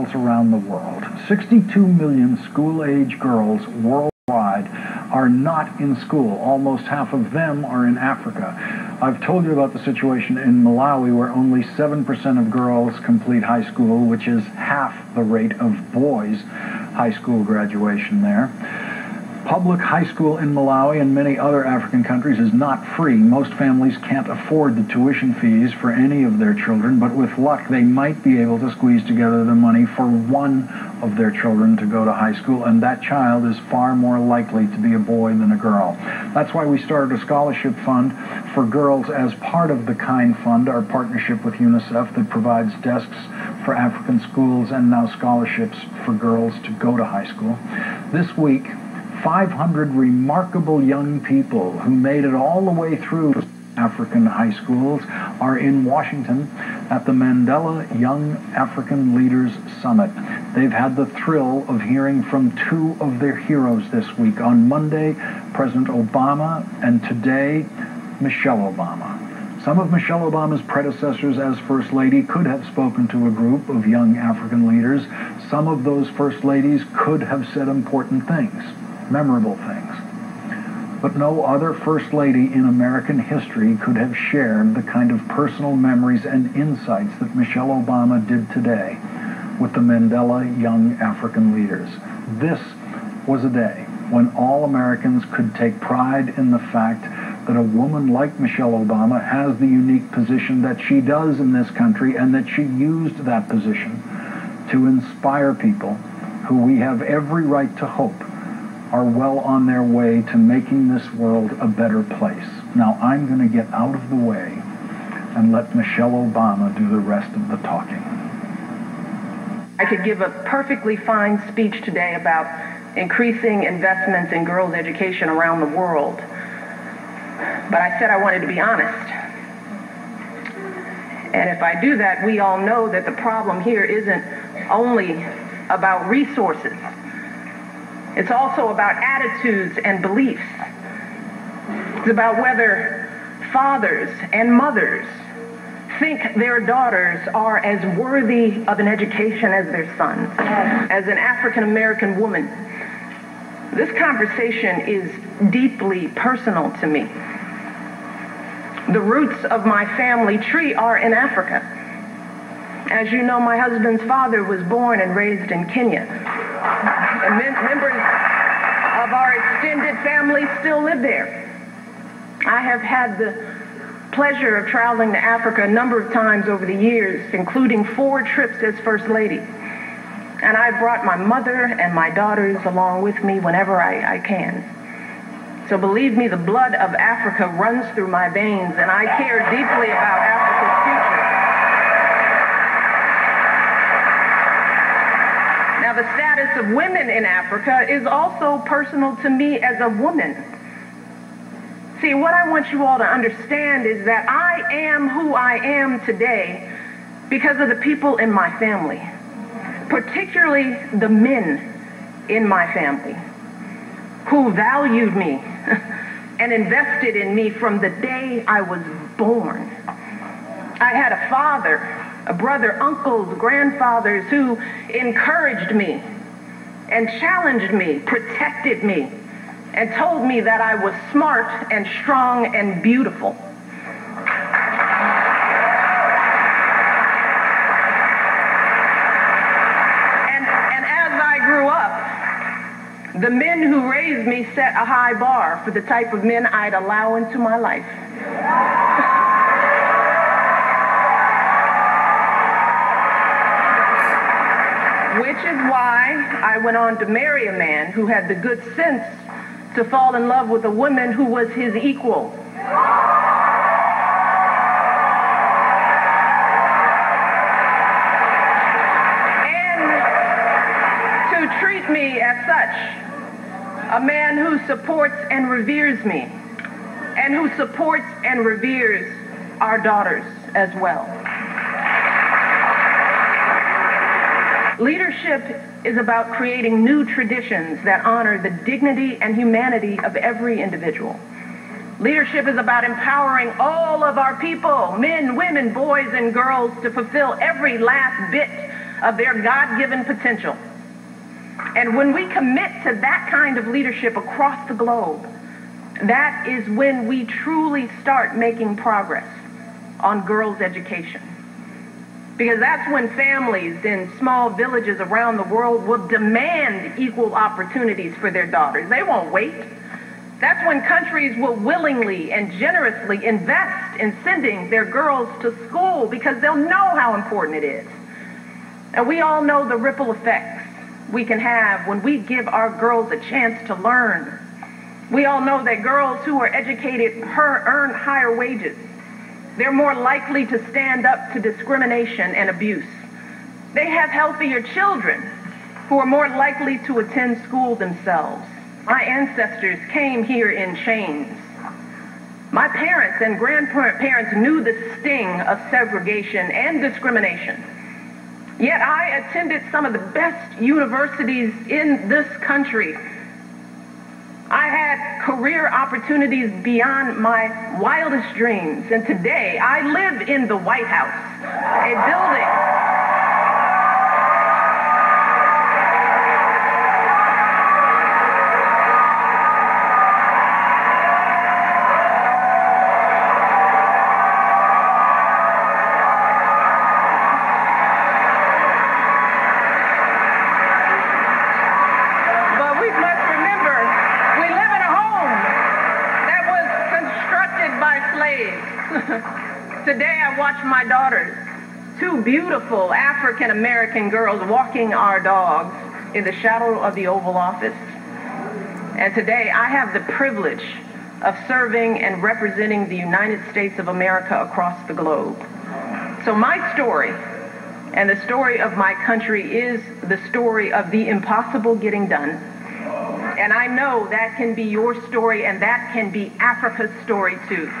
girls around the world. 62 million school-age girls worldwide are not in school. Almost half of them are in Africa. I've told you about the situation in Malawi, where only 7% of girls complete high school, which is half the rate of boys' high school graduation there. Public high school in Malawi and many other African countries is not free. Most families can't afford the tuition fees for any of their children, but with luck they might be able to squeeze together the money for one of their children to go to high school, and that child is far more likely to be a boy than a girl. That's why we started a scholarship fund for girls as part of the KIND Fund, our partnership with UNICEF that provides desks for African schools and now scholarships for girls to go to high school. This week, 500 remarkable young people who made it all the way through African high schools are in Washington at the Mandela-Young-African-Leaders Summit. They've had the thrill of hearing from two of their heroes this week. On Monday, President Obama, and today, Michelle Obama. Some of Michelle Obama's predecessors as First Lady could have spoken to a group of young African leaders. Some of those First Ladies could have said important things, memorable things. But no other First Lady in American history could have shared the kind of personal memories and insights that Michelle Obama did today with the Mandela-Young-African-Leaders. This was a day when all Americans could take pride in the fact that a woman like Michelle Obama has the unique position that she does in this country, and that she used that position to inspire people who we have every right to hope are well on their way to making this world a better place. Now I'm going to get out of the way and let Michelle Obama do the rest of the talking. I could give a perfectly fine speech today about increasing investments in girls' education around the world, but I said I wanted to be honest. And if I do that, we all know that the problem here isn't only about resources. It's also about attitudes and beliefs. It's about whether fathers and mothers think their daughters are as worthy of an education as their sons. As an African-American woman, this conversation is deeply personal to me. The roots of my family tree are in Africa. As you know, my husband's father was born and raised in Kenya. And members of our extended family still live there. I have had the pleasure of traveling to Africa a number of times over the years, including 4 trips as First Lady. And I brought my mother and my daughters along with me whenever I can. So believe me, the blood of Africa runs through my veins, and I care deeply about Africa's future. Now, the status of women in Africa is also personal to me as a woman. See, what I want you all to understand is that I am who I am today because of the people in my family, particularly the men in my family who valued me and invested in me from the day I was born. I had a father, a brother, uncles, grandfathers who encouraged me and challenged me, protected me, and told me that I was smart and strong and beautiful. And as I grew up, the men who raised me set a high bar for the type of men I'd allow into my life. Which is why I went on to marry a man who had the good sense to fall in love with a woman who was his equal. And to treat me as such, a man who supports and reveres me, and who supports and reveres our daughters as well. Leadership is about creating new traditions that honor the dignity and humanity of every individual. Leadership is about empowering all of our people, men, women, boys, and girls, to fulfill every last bit of their God-given potential. And when we commit to that kind of leadership across the globe, that is when we truly start making progress on girls' education. Because that's when families in small villages around the world will demand equal opportunities for their daughters. They won't wait. That's when countries will willingly and generously invest in sending their girls to school because they'll know how important it is. And we all know the ripple effects we can have when we give our girls a chance to learn. We all know that girls who are educated earn higher wages. They're more likely to stand up to discrimination and abuse. They have healthier children who are more likely to attend school themselves. My ancestors came here in chains. My parents and grandparents knew the sting of segregation and discrimination. Yet I attended some of the best universities in this country. I had career opportunities beyond my wildest dreams. And today I live in the White House, a building Today I watch my daughters, two beautiful African-American girls walking our dogs in the shadow of the Oval Office. And today I have the privilege of serving and representing the United States of America across the globe. So my story and the story of my country is the story of the impossible getting done. And I know that can be your story and that can be Africa's story too.